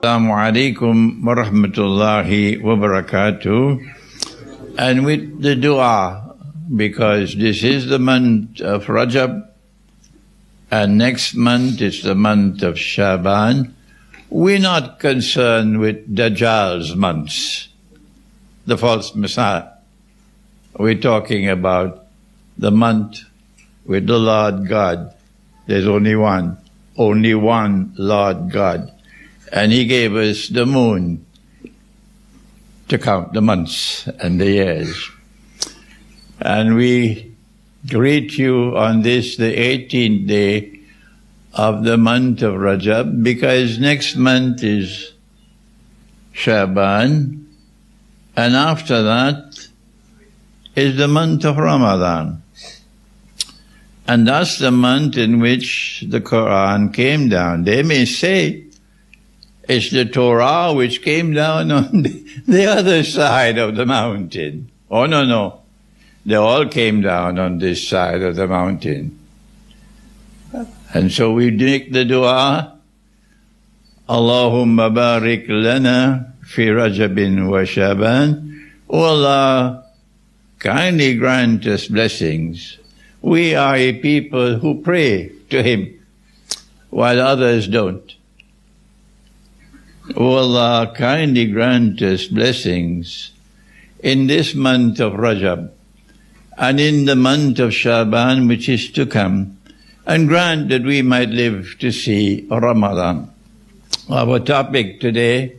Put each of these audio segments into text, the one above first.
Assalamu alaikum wa rahmatullahi wa barakatuh. And with the dua, because this is the month of Rajab, and next month is the month of Shaban, we're not concerned with Dajjal's months, the false Messiah. We're talking about the month with the Lord God. There's only one Lord God. And He gave us the moon to count the months and the years. And we greet you on this, the 18th day of the month of Rajab, because next month is Shaban, and after that is the month of Ramadan. And that's the month in which the Quran came down. They may say it's the Torah which came down on the other side of the mountain. Oh, no. They all came down on this side of the mountain. And so we make the dua, Allahumma barik lana fi Rajabin wa Shaban. O Allah, kindly grant us blessings. We are a people who pray to Him, while others don't. O Allah, kindly grant us blessings in this month of Rajab and in the month of Shaban which is to come, and grant that we might live to see Ramadan. Our topic today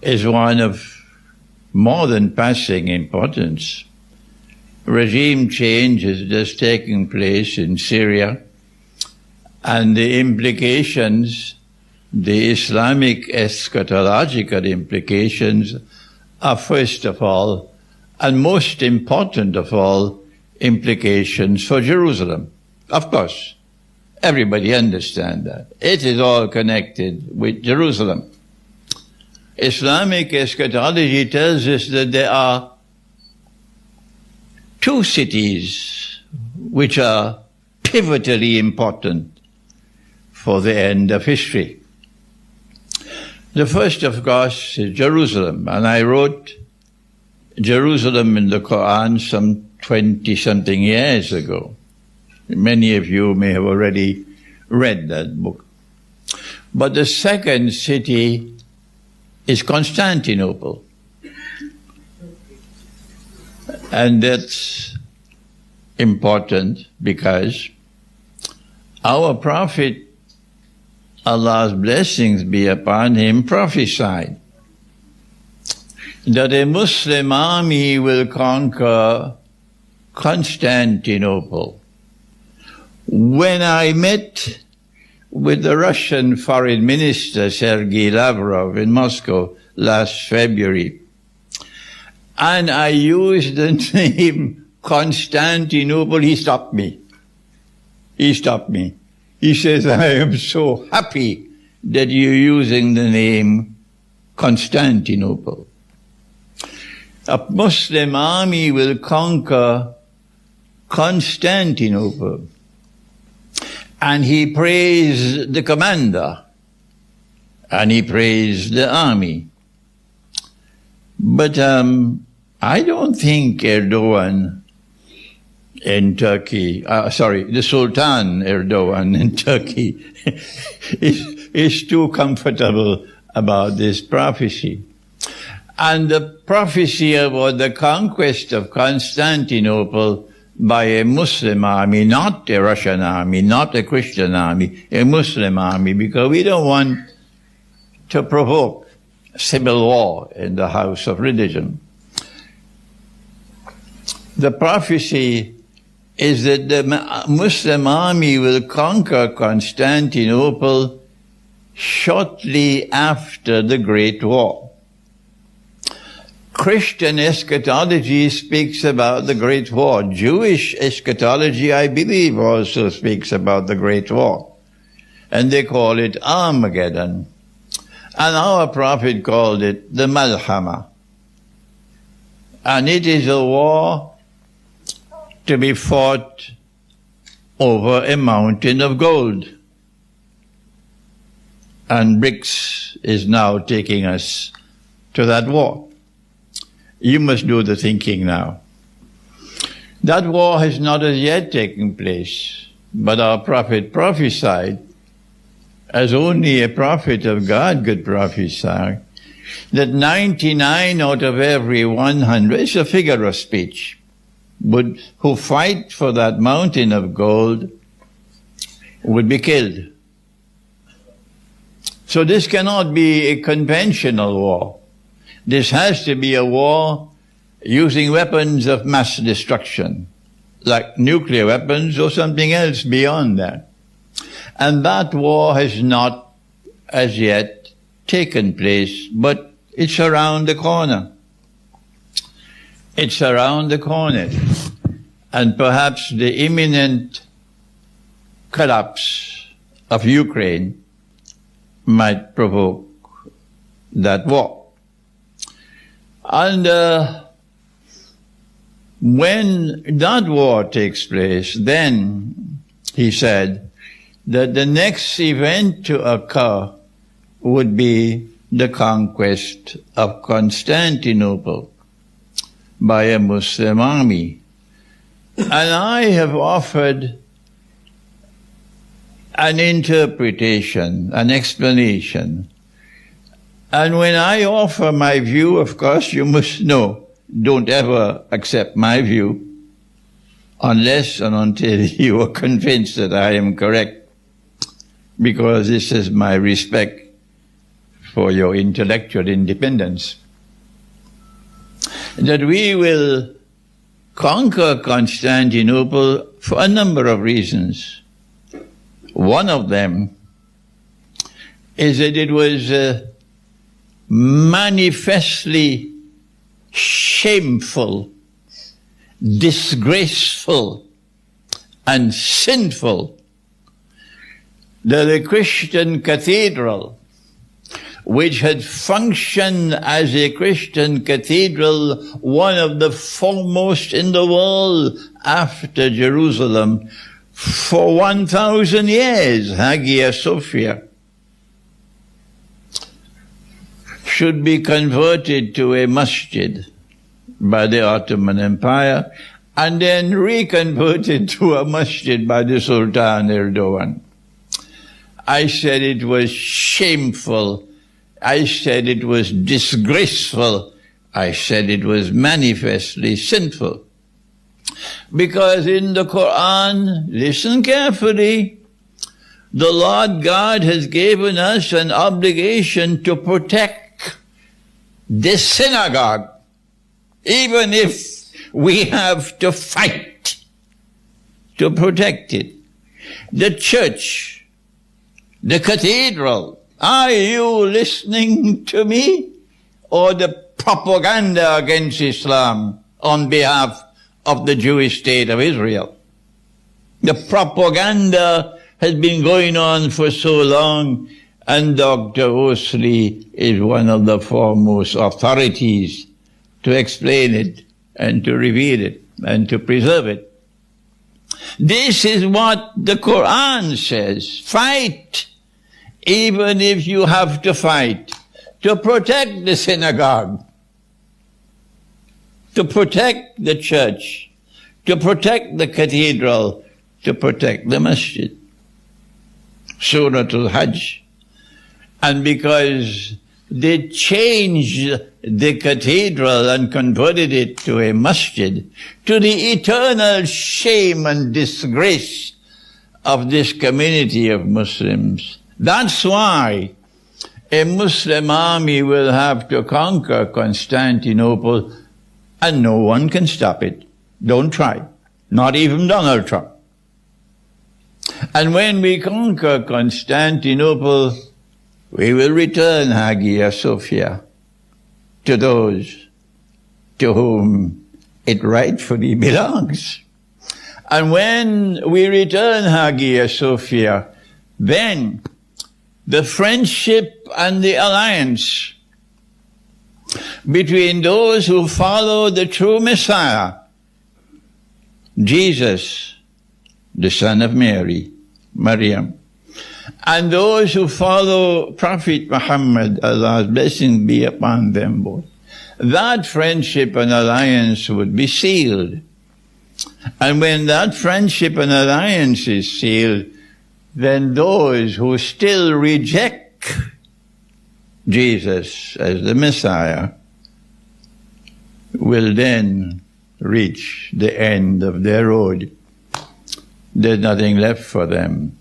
is one of more than passing importance. Regime change is just taking place in Syria, and the implications, the Islamic eschatological implications, are first of all, and most important of all, implications for Jerusalem. Of course, everybody understands that. It is all connected with Jerusalem. Islamic eschatology tells us that there are two cities which are pivotally important for the end of history. The first, of course, is Jerusalem, and I wrote Jerusalem in the Quran some 20-something years ago. Many of you may have already read that book. But the second city is Constantinople. And that's important because our Prophet, Allah's blessings be upon him, prophesied that a Muslim army will conquer Constantinople. When I met with the Russian Foreign Minister, Sergei Lavrov, in Moscow last February, and I used the name Constantinople, he stopped me. He says, I am so happy that you're using the name Constantinople. A Muslim army will conquer Constantinople. And he praised the commander, and he praised the army. But I don't think Erdogan in Turkey, the Sultan Erdogan in Turkey is too comfortable about this prophecy. And the prophecy about the conquest of Constantinople by a Muslim army, not a Russian army, not a Christian army, a Muslim army, because we don't want to provoke civil war in the house of religion. The prophecy is that the Muslim army will conquer Constantinople shortly after the Great War. Christian eschatology speaks about the Great War. Jewish eschatology, I believe, also speaks about the Great War. And they call it Armageddon. And our prophet called it the Malhama. And it is a war to be fought over a mountain of gold. And BRICS is now taking us to that war. You must do the thinking now. That war has not as yet taken place, but our prophet prophesied, as only a prophet of God could prophesy, that 99 out of every 100, it's a figure of speech, who fight for that mountain of gold would be killed. So this cannot be a conventional war. This has to be a war using weapons of mass destruction, like nuclear weapons or something else beyond that. And that war has not as yet taken place, but it's around the corner. It's around the corner. And perhaps the imminent collapse of Ukraine might provoke that war. And when that war takes place, then, he said, that the next event to occur would be the conquest of Constantinople by a Muslim army. And I have offered an interpretation, an explanation. And when I offer my view, of course, you must know, don't ever accept my view unless and until you are convinced that I am correct, because this is my respect for your intellectual independence. That we will conquer Constantinople for a number of reasons. One of them is that it was manifestly shameful, disgraceful, and sinful that a Christian cathedral, which had functioned as a Christian cathedral, one of the foremost in the world after Jerusalem, for 1,000 years, Hagia Sophia, should be converted to a masjid by the Ottoman Empire and then reconverted to a masjid by the Sultan Erdogan. I said it was shameful. I said it was disgraceful. I said it was manifestly sinful. Because in the Quran, listen carefully, the Lord God has given us an obligation to protect this synagogue, even if we have to fight to protect it. The church, the cathedral, are you listening to me? Or the propaganda against Islam on behalf of the Jewish state of Israel? The propaganda has been going on for so long, and Dr. HOSEIN is one of the foremost authorities to explain it and to reveal it and to preserve it. This is what the Quran says. Fight, even if you have to fight, to protect the synagogue, to protect the church, to protect the cathedral, to protect the masjid. Surah Al-Hajj. And because they changed the cathedral and converted it to a masjid, to the eternal shame and disgrace of this community of Muslims. That's why a Muslim army will have to conquer Constantinople, and no one can stop it. Don't try. Not even Donald Trump. And when we conquer Constantinople, we will return Hagia Sophia to those to whom it rightfully belongs. And when we return Hagia Sophia, then the friendship and the alliance between those who follow the true Messiah, Jesus, the son of Mary, Maryam, And those who follow Prophet Muhammad, Allah's blessing be upon them both, that friendship and alliance would be sealed. And when that friendship and alliance is sealed, then those who still reject Jesus as the Messiah will then reach the end of their road. There's nothing left for them.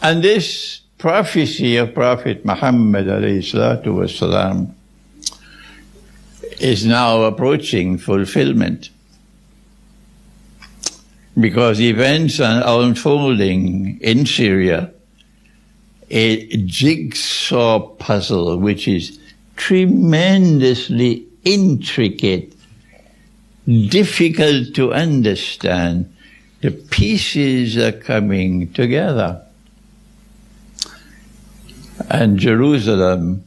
And this prophecy of Prophet Muhammad ﷺ is now approaching fulfillment, because events are unfolding in Syria, a jigsaw puzzle which is tremendously intricate, difficult to understand. The pieces are coming together. And Jerusalem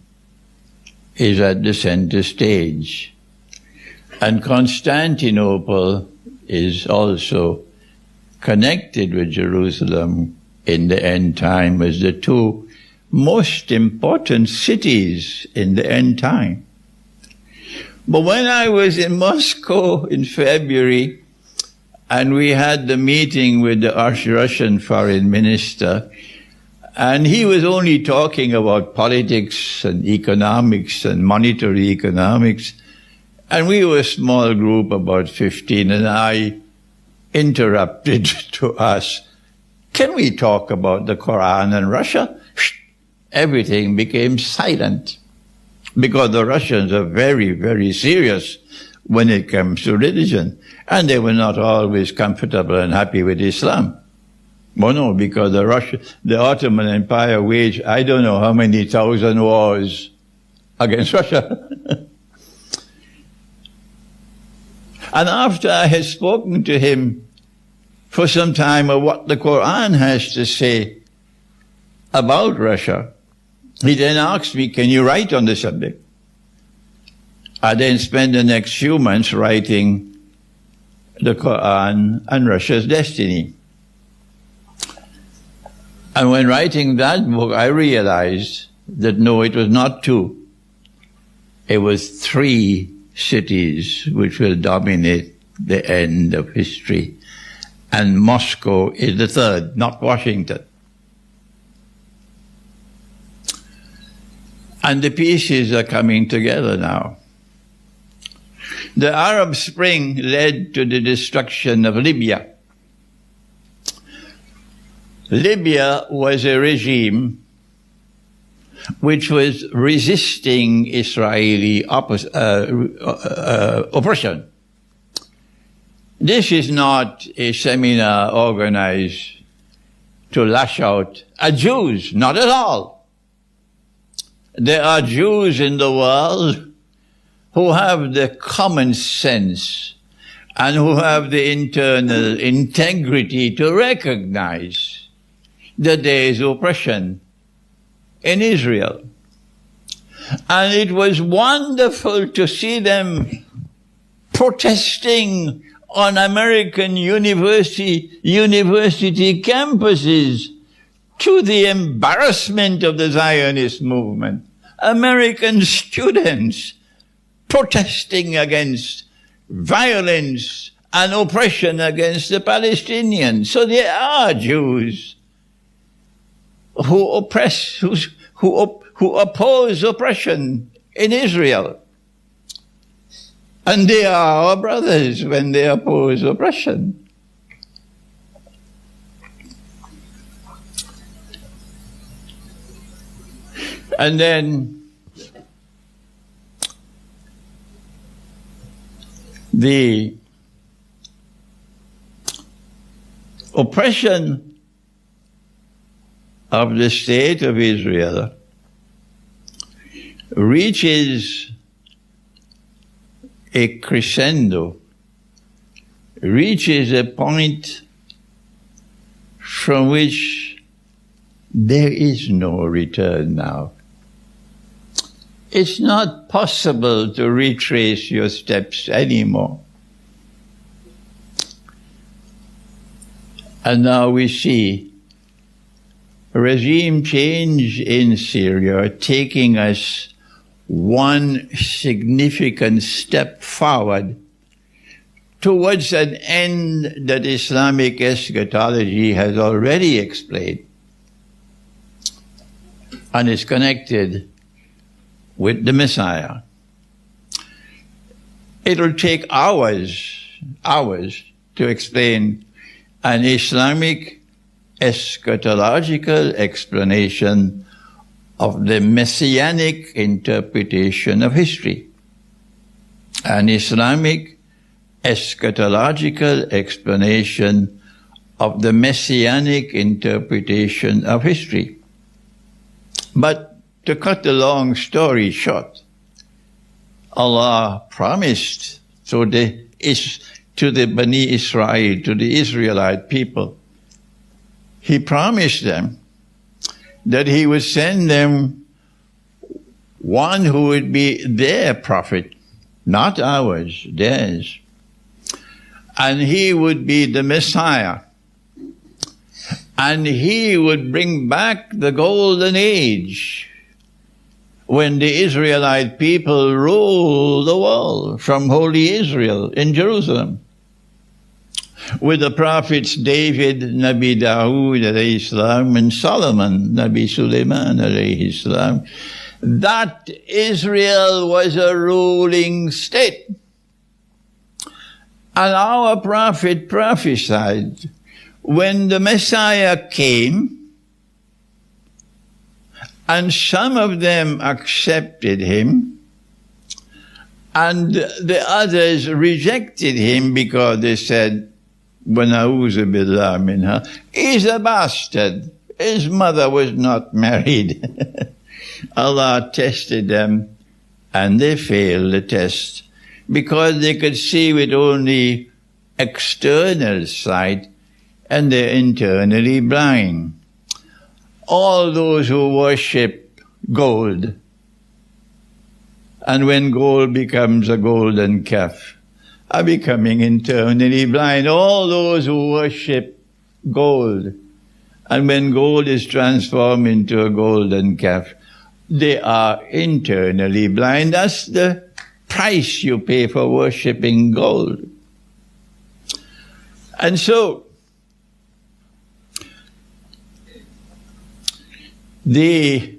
is at the center stage. And Constantinople is also connected with Jerusalem in the end time as the two most important cities in the end time. But when I was in Moscow in February, and we had the meeting with the Russian foreign minister, and he was only talking about politics and economics and monetary economics, and we were a small group, about 15, and I interrupted to ask, can we talk about the Quran and Russia? Everything became silent, because the Russians are very, very serious when it comes to religion, and they were not always comfortable and happy with Islam. Well, no, because the Ottoman Empire waged I don't know how many thousand wars against Russia. And after I had spoken to him for some time of what the Quran has to say about Russia, he then asked me, can you write on the subject? I then spent the next few months writing the Quran and Russia's destiny. And when writing that book, I realized that no, it was not two. It was three cities which will dominate the end of history. And Moscow is the third, not Washington. And the pieces are coming together now. The Arab Spring led to the destruction of Libya. Libya was a regime which was resisting Israeli oppression. This is not a seminar organized to lash out at Jews, not at all. There are Jews in the world who have the common sense and who have the internal integrity to recognize that there is oppression in Israel. And it was wonderful to see them protesting on American university campuses, to the embarrassment of the Zionist movement. American students protesting against violence and oppression against the Palestinians. So there are Jews who oppress, who oppose oppression in Israel. And they are our brothers when they oppose oppression. And then the oppression of the state of Israel reaches a crescendo, reaches a point from which there is no return now. It's not possible to retrace your steps anymore. And now we see regime change in Syria, taking us one significant step forward towards an end that Islamic eschatology has already explained and is connected with the Messiah. It'll take hours to explain an Islamic eschatological explanation of the messianic interpretation of history. An Islamic eschatological explanation of the messianic interpretation of history. But to cut the long story short, Allah promised to the Bani Israel, to the Israelite people, He promised them that He would send them one who would be their prophet, not ours, theirs. And He would be the Messiah. And He would bring back the golden age when the Israelite people ruled the world from Holy Israel in Jerusalem. With the prophets David, Nabi Dawood alayhi salam, and Solomon, Nabi Sulaiman alayhi salam, that Israel was a ruling state. And our prophet prophesied when the Messiah came, and some of them accepted Him, and the others rejected Him because they said, وَنَعُوذُ بِاللَّهِ مِنْهَا, he's a bastard. His mother was not married. Allah tested them, and they failed the test because they could see with only external sight, and they're internally blind. All those who worship gold, and when gold becomes a golden calf, are becoming internally blind. All those who worship gold, and when gold is transformed into a golden calf, they are internally blind. That's the price you pay for worshipping gold. And so, the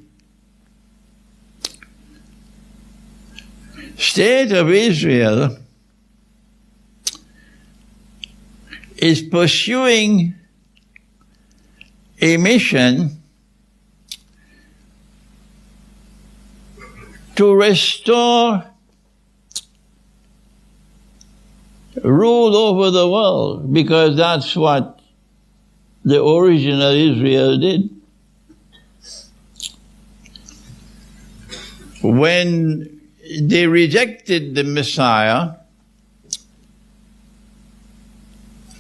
state of Israel is pursuing a mission to restore rule over the world, because that's what the original Israel did. When they rejected the Messiah,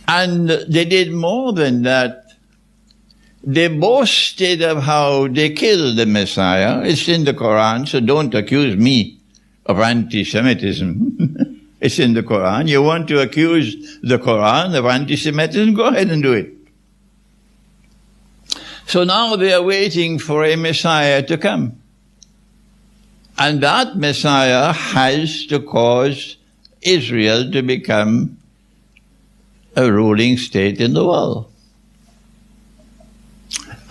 and they did more than that, they boasted of how they killed the Messiah. It's in the Quran, so don't accuse me of anti-Semitism. It's in the Quran. You want to accuse the Quran of anti-Semitism? Go ahead and do it. So now they are waiting for a Messiah to come. And that Messiah has to cause Israel to become a ruling state in the world.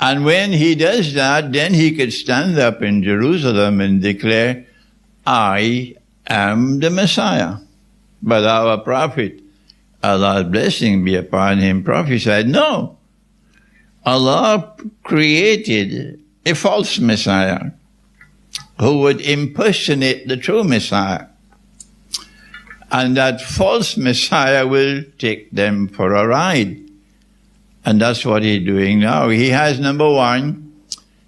And when He does that, then He could stand up in Jerusalem and declare, I am the Messiah. But our prophet, Allah's blessing be upon him, prophesied, no. Allah created a false Messiah who would impersonate the true Messiah. And that false Messiah will take them for a ride. And that's what He's doing now. He has, number one,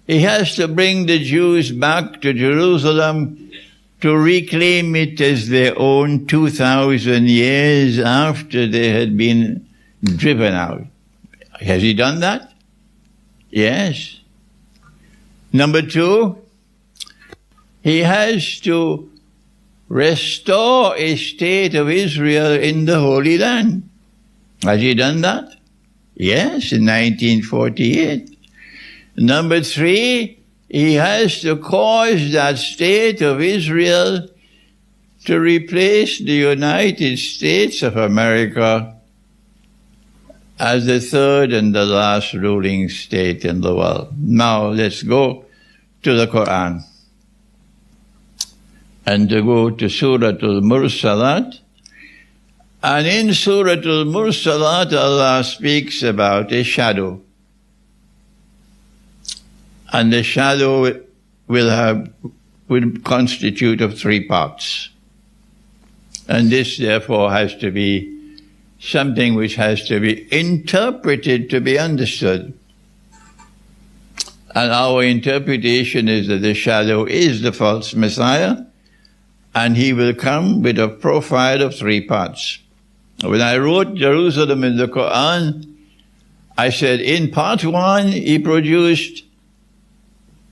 He has to bring the Jews back to Jerusalem to reclaim it as their own 2,000 years after they had been driven out. Has He done that? Yes. Number two, He has to restore a state of Israel in the Holy Land. Has He done that? Yes, in 1948. Number 3, he has to cause that state of Israel to replace the United States of America as the third and the last ruling state in the world. Now let's go to the Quran. And to go to Surah Al-Mursalat. And in Surah Al-Mursalat, Allah speaks about a shadow. And the shadow will constitute of 3 parts. And this therefore has to be something which has to be interpreted to be understood. And our interpretation is that the shadow is the false Messiah, and he will come with a profile of 3 parts. When I wrote Jerusalem in the Quran, I said in part 1 he produced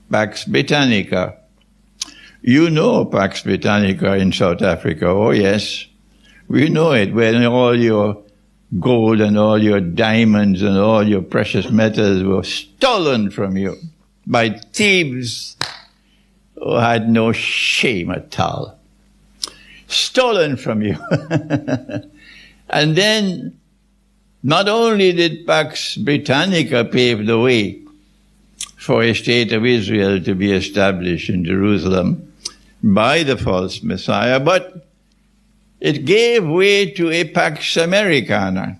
Pax Britannica. You know Pax Britannica in South Africa, oh yes. We know it, when all your gold and all your diamonds and all your precious metals were stolen from you by thieves who had no shame at all. Stolen from you. And then, not only did Pax Britannica pave the way for a state of Israel to be established in Jerusalem by the false Messiah, but it gave way to a Pax Americana,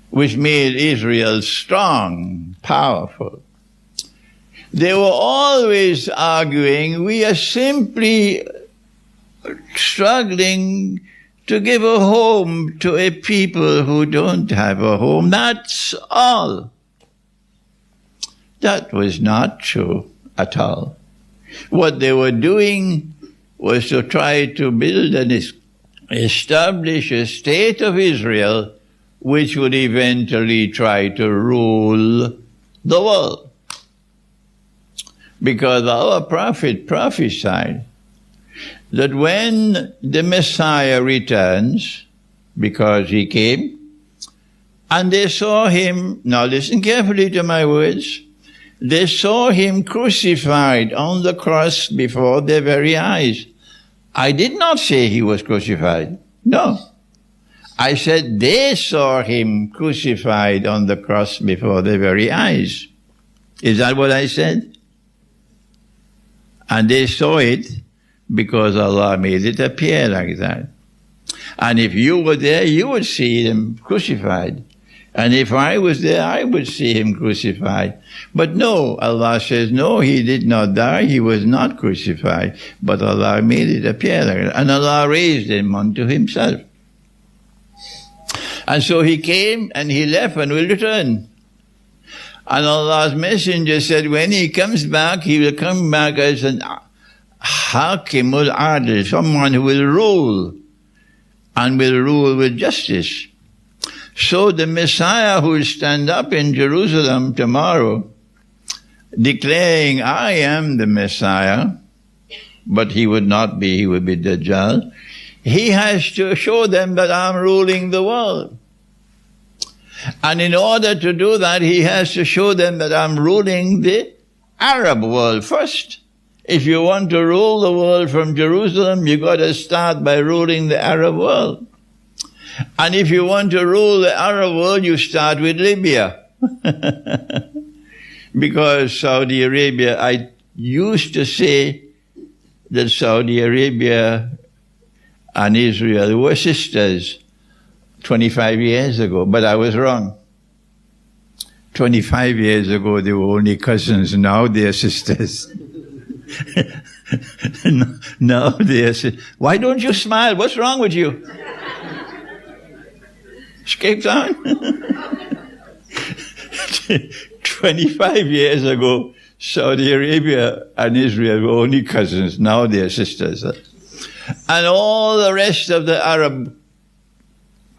which made Israel strong, powerful. They were always arguing, we are simply struggling to give a home to a people who don't have a home. That's all. That was not true at all. What they were doing was to try to build and establish a state of Israel which would eventually try to rule the world. Because our prophet prophesied that when the Messiah returns, because he came, and they saw him, now listen carefully to my words, they saw him crucified on the cross before their very eyes. I did not say he was crucified. No. I said they saw him crucified on the cross before their very eyes. Is that what I said? And they saw it because Allah made it appear like that. And if you were there, you would see him crucified. And if I was there, I would see him crucified. But no, Allah says, no, he did not die, he was not crucified. But Allah made it appear like that. And Allah raised him unto himself. And so he came and he left and will return. And Allah's messenger said, when he comes back, he will come back as an Hakimul Adil, someone who will rule, and will rule with justice. So the Messiah who will stand up in Jerusalem tomorrow, declaring, I am the Messiah, but he would not be, he would be Dajjal, he has to show them that I'm ruling the world. And in order to do that, he has to show them that I'm ruling the Arab world first. If you want to rule the world from Jerusalem, you've got to start by ruling the Arab world. And if you want to rule the Arab world, you start with Libya. Because Saudi Arabia, I used to say that Saudi Arabia and Israel were sisters 25 years ago, but I was wrong. 25 years ago, they were only cousins. Now they're sisters. Now they're sisters. Why don't you smile? What's wrong with you? Escaped on. 25 years ago, Saudi Arabia and Israel were only cousins. Now they're sisters. And all the rest of the Arab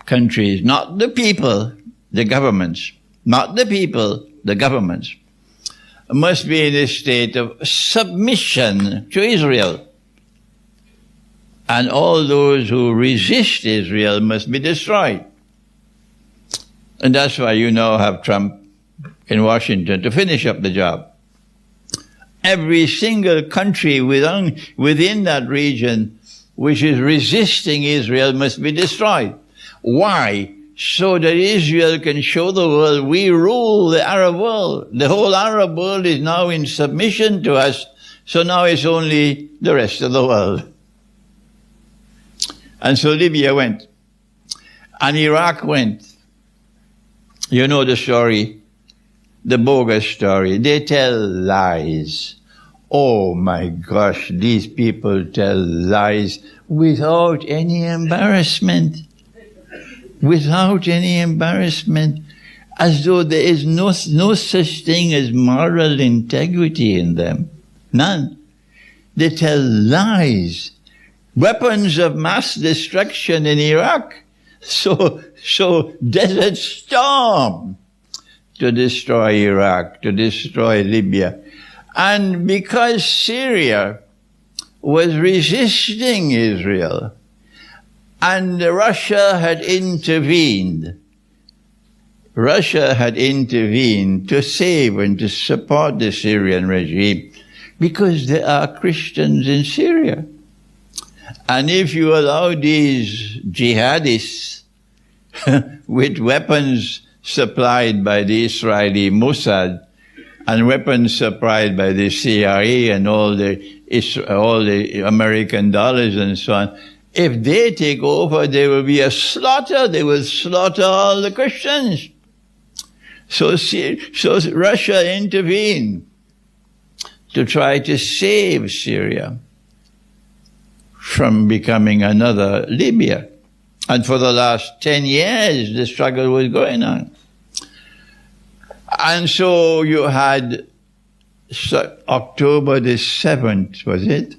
countries, not the people, the governments, not the people, the governments, must be in a state of submission to Israel. And all those who resist Israel must be destroyed. And that's why you now have Trump in Washington to finish up the job. Every single country within that region which is resisting Israel must be destroyed. Why? So that Israel can show the world we rule the Arab world. The whole Arab world is now in submission to us, so now it's only the rest of the world. And so Libya went. And Iraq went. You know the story, the bogus story. They tell lies. Oh my gosh, these people tell lies without any embarrassment. Without any embarrassment. As though there is no such thing as moral integrity in them. None. They tell lies. Weapons of mass destruction in Iraq. So Desert Storm to destroy Iraq, to destroy Libya. And because Syria was resisting Israel, and Russia had intervened to save and to support the Syrian regime, because there are Christians in Syria. And if you allow these jihadists with weapons supplied by the Israeli Mossad and weapons supplied by the CIA and all the American dollars and so on, if they take over, there will be a slaughter. They will slaughter all the Christians. So Russia intervened to try to save Syria from becoming another Libya. And for the last 10 years, the struggle was going on. And so you had October the 7th, was it?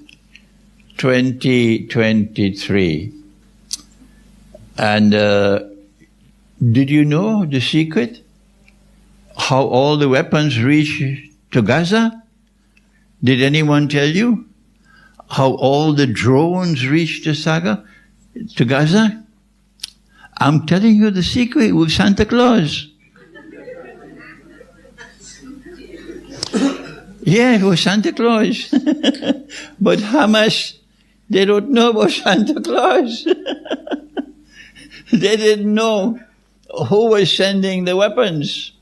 2023. And did you know the secret? How all the weapons reached to Gaza? Did anyone tell you? How all the drones reached to Gaza? I'm telling you the secret with Santa Claus. Yeah, it was Santa Claus. But Hamas, they don't know about Santa Claus. They didn't know who was sending the weapons.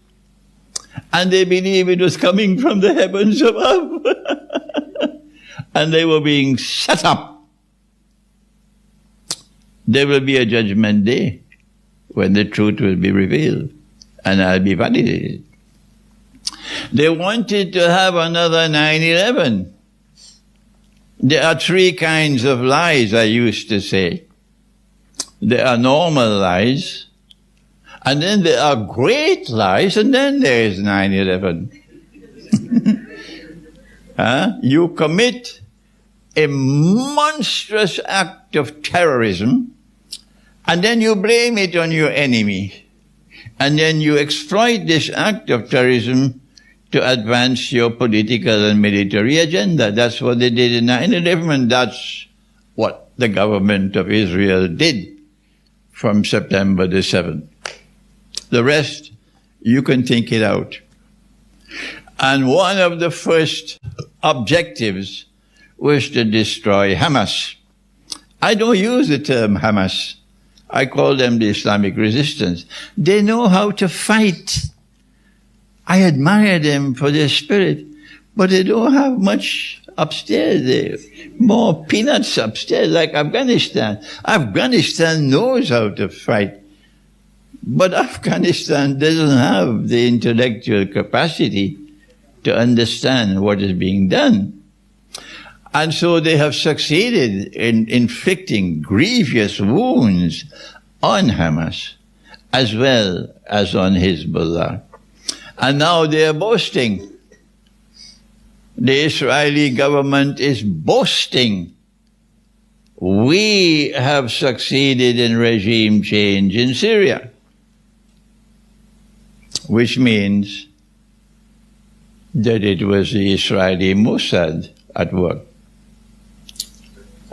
And they believed it was coming from the heavens above. And they were being set up. There will be a judgment day when the truth will be revealed and I'll be validated. They wanted to have another 9/11. There are three kinds of lies, I used to say. There are normal lies, and then there are great lies, and then there is 9/11. You commit a monstrous act of terrorism, and then you blame it on your enemy. And then you exploit this act of terrorism to advance your political and military agenda. That's what they did in 9/11. That's what the government of Israel did from September the 7th. The rest, you can think it out. And one of the first objectives was to destroy Hamas. I don't use the term Hamas. I call them the Islamic resistance. They know how to fight. I admire them for their spirit, but they don't have much upstairs there. More peanuts upstairs, like Afghanistan. Afghanistan knows how to fight, but Afghanistan doesn't have the intellectual capacity to understand what is being done. And so they have succeeded in inflicting grievous wounds on Hamas as well as on Hezbollah. And now they are boasting. The Israeli government is boasting. We have succeeded in regime change in Syria. Which means that it was the Israeli Mossad at work.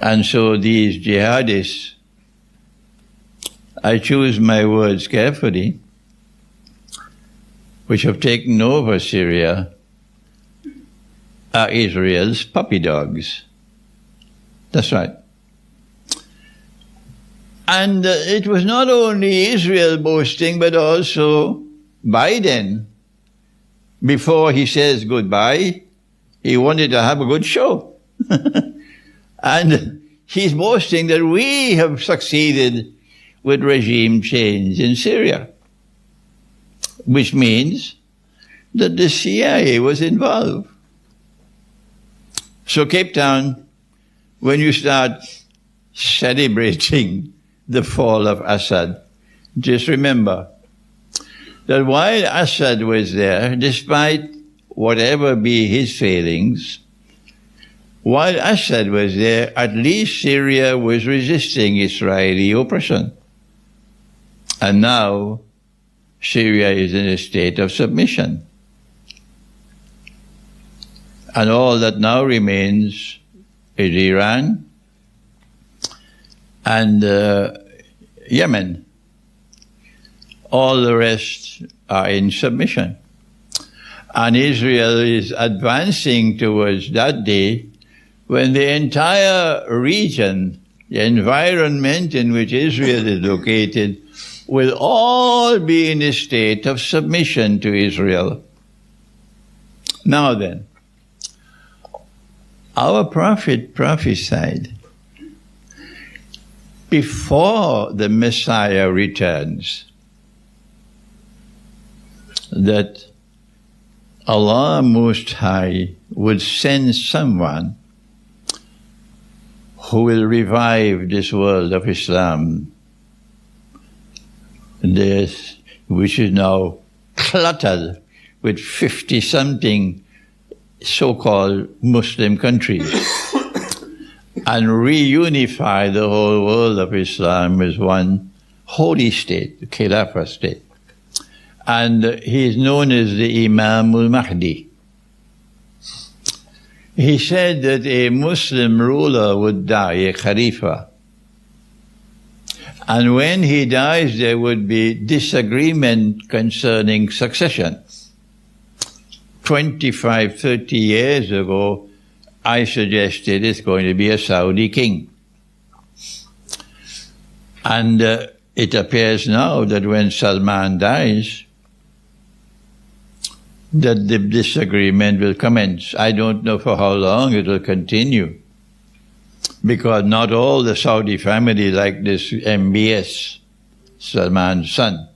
And so these jihadists, I choose my words carefully, which have taken over Syria are Israel's puppy dogs. That's right. And it was not only Israel boasting, but also Biden. Before he says goodbye, he wanted to have a good show. And he's boasting that we have succeeded with regime change in Syria, which means that the CIA was involved. So Cape Town, when you start celebrating the fall of Assad, just remember that while Assad was there, despite whatever be his failings, while Assad was there, at least Syria was resisting Israeli oppression. And now Syria is in a state of submission. And all that now remains is Iran and Yemen. All the rest are in submission. And Israel is advancing towards that day when the entire region, the environment in which Israel is located, will all be in a state of submission to Israel. Now then, our prophet prophesied before the Messiah returns that Allah Most High would send someone who will revive this world of Islam, which is now cluttered with 50-something so-called Muslim countries, and reunify the whole world of Islam as one holy state, the Khilafah state. And he is known as the Imam al-Mahdi. He said that a Muslim ruler would die, a Khalifa. And when he dies, there would be disagreement concerning succession. 25, 30 years ago, I suggested it's going to be a Saudi king. And it appears now that when Salman dies, that the disagreement will commence. I don't know for how long it will continue, because not all the Saudi family like this MBS, Salman's son.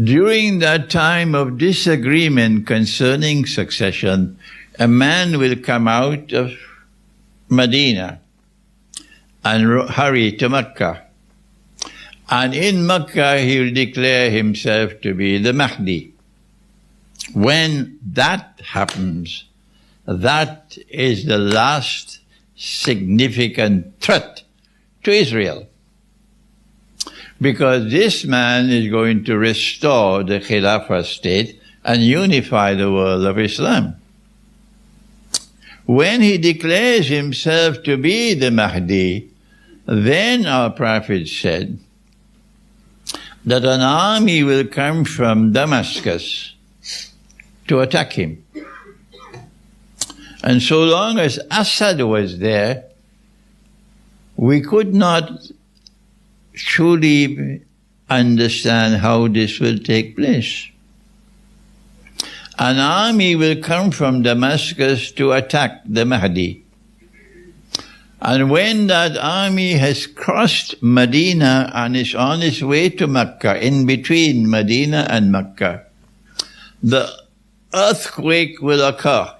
During that time of disagreement concerning succession, a man will come out of Medina and hurry to Mecca. And in Mecca he will declare himself to be the Mahdi. When that happens, that is the last significant threat to Israel. Because this man is going to restore the Khilafah state and unify the world of Islam. When he declares himself to be the Mahdi, then our Prophet said that an army will come from Damascus to attack him. And so long as Assad was there, we could not truly understand how this will take place. An army will come from Damascus to attack the Mahdi. And when that army has crossed Medina and is on its way to Mecca, in between Medina and Mecca, the earthquake will occur.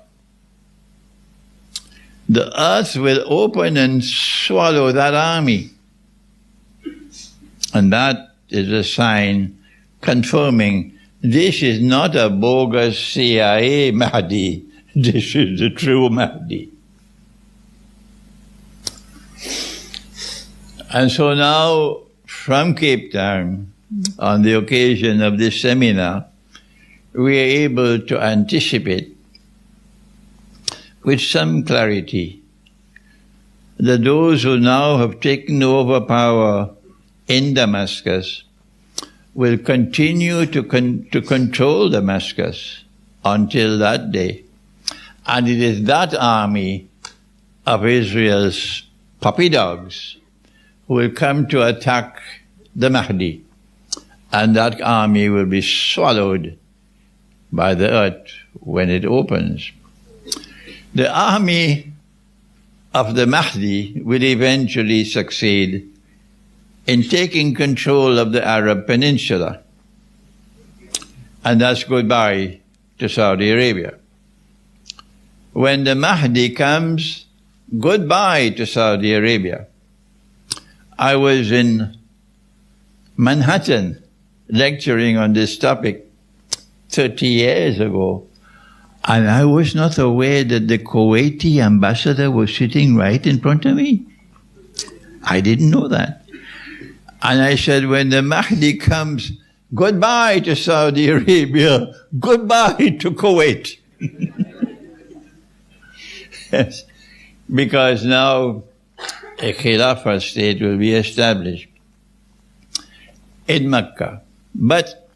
The earth will open and swallow that army. And that is a sign confirming this is not a bogus CIA Mahdi. This is the true Mahdi. And so now, from Cape Town, on the occasion of this seminar, we are able to anticipate with some clarity that those who now have taken over power in Damascus will continue to control Damascus until that day. And it is that army of Israel's puppy dogs who will come to attack the Mahdi. And that army will be swallowed by the earth when it opens. The army of the Mahdi will eventually succeed in taking control of the Arab Peninsula. And that's goodbye to Saudi Arabia. When the Mahdi comes, goodbye to Saudi Arabia. I was in Manhattan lecturing on this topic 30 years ago, and I was not aware that the Kuwaiti ambassador was sitting right in front of me. I didn't know that. And I said, when the Mahdi comes, goodbye to Saudi Arabia, goodbye to Kuwait. Yes, because now a Khilafah state will be established in Mecca. But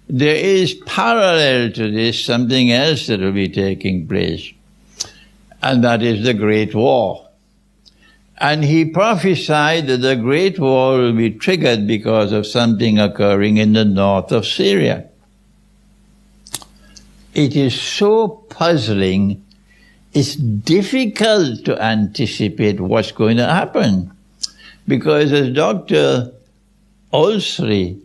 there is parallel to this something else that will be taking place, and that is the Great War. And he prophesied that the Great War will be triggered because of something occurring in the north of Syria. It is so puzzling, it's difficult to anticipate what's going to happen. Because as Dr. Olsri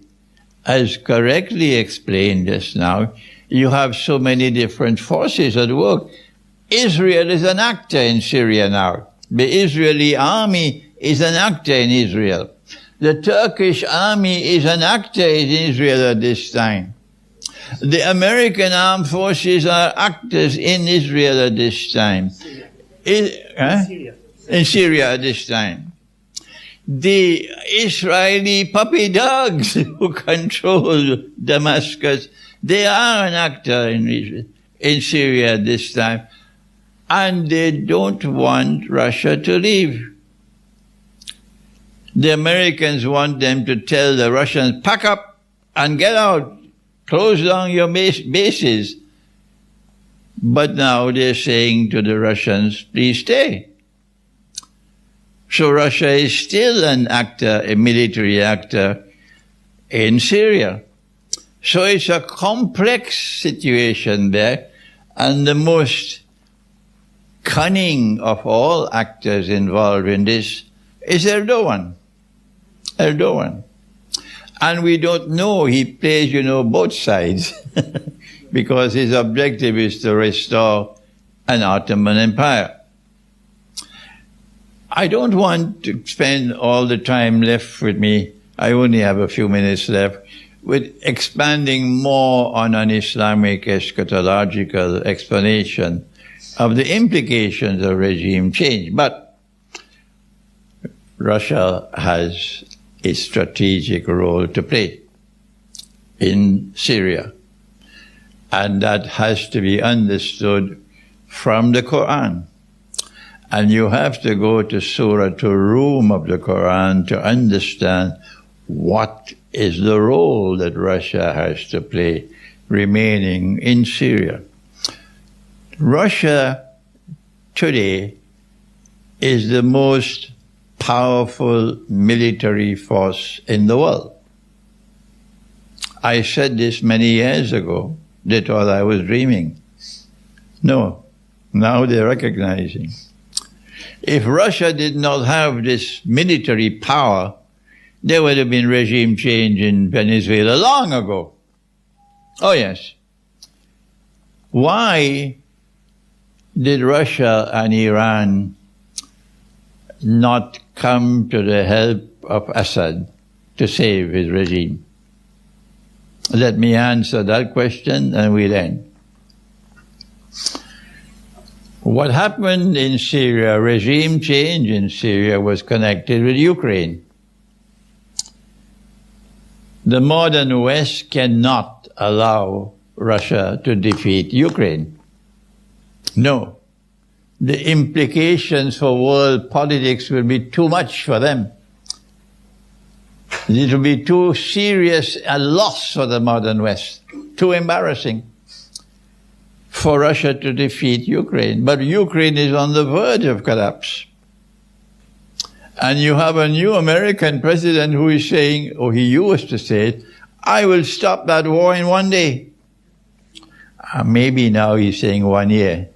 has correctly explained just now, you have so many different forces at work. Israel is an actor in Syria now. The Israeli army is an actor in Israel. The Turkish army is an actor in Israel at this time. The American armed forces are actors in Israel at this time. In Syria at this time. The Israeli puppy dogs who control Damascus, they are an actor in Syria at this time. And they don't want Russia to leave. The Americans want them to tell the Russians, pack up and get out. Close down your bases. But now they're saying to the Russians, please stay. So Russia is still an actor, a military actor in Syria. So it's a complex situation there, and the most cunning of all actors involved in this is Erdogan. And we don't know, he plays, both sides, because his objective is to restore an Ottoman Empire. I don't want to spend all the time left with me, I only have a few minutes left, with expanding more on an Islamic eschatological explanation of the implications of regime change. But Russia has a strategic role to play in Syria. And that has to be understood from the Quran. And you have to go to Surah Rum of the Quran to understand what is the role that Russia has to play remaining in Syria. Russia today is the most powerful military force in the world. I said this many years ago. They thought I was dreaming. No, now they're recognizing. If Russia did not have this military power, there would have been regime change in Venezuela long ago. Oh yes. Why did Russia and Iran not come to the help of Assad to save his regime? Let me answer that question and we'll end. What happened in Syria, regime change in Syria, was connected with Ukraine. The modern West cannot allow Russia to defeat Ukraine. No. The implications for world politics will be too much for them. It will be too serious a loss for the modern West, too embarrassing for Russia to defeat Ukraine. But Ukraine is on the verge of collapse. And you have a new American president who is saying, or he used to say it, I will stop that war in one day. Maybe now he's saying 1 year.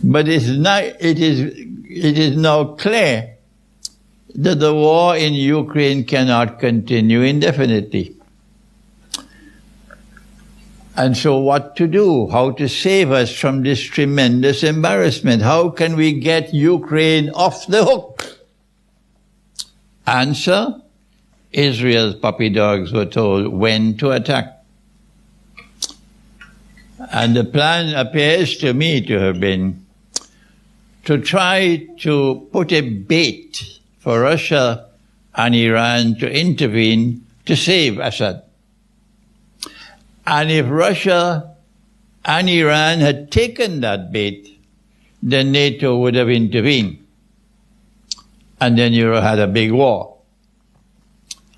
But it is now clear that the war in Ukraine cannot continue indefinitely. And so what to do? How to save us from this tremendous embarrassment? How can we get Ukraine off the hook? Answer: Israel's puppy dogs were told when to attack. And the plan appears to me to have been to try to put a bait for Russia and Iran to intervene to save Assad. And if Russia and Iran had taken that bait, then NATO would have intervened. And then you had a big war.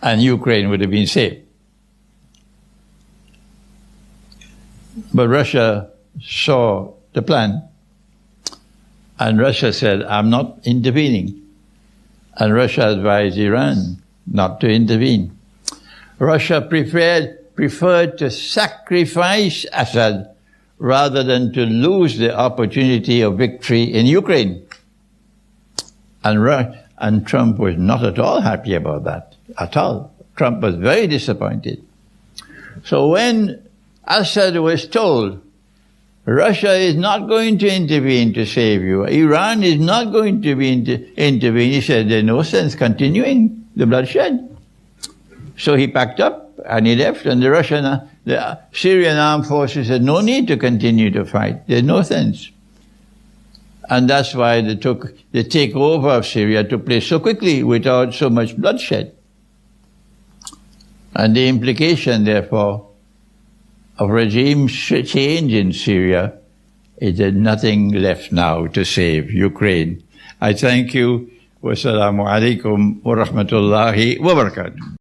And Ukraine would have been saved. But Russia saw the plan. And Russia said, I'm not intervening. And Russia advised Iran not to intervene. Russia preferred to sacrifice Assad rather than to lose the opportunity of victory in Ukraine. And Trump was not at all happy about that, at all. Trump was very disappointed. So when Assad was told, Russia is not going to intervene to save you, Iran is not going to intervene, he said, there's no sense continuing the bloodshed. So he packed up and he left, and the Syrian armed forces said, no need to continue to fight, there's no sense. And that's why the takeover of Syria took place so quickly without so much bloodshed. And the implication, therefore, of regime change in Syria is that nothing left now to save Ukraine. I thank you. Wassalamu alaikum wa rahmatullahi wa barakatuh.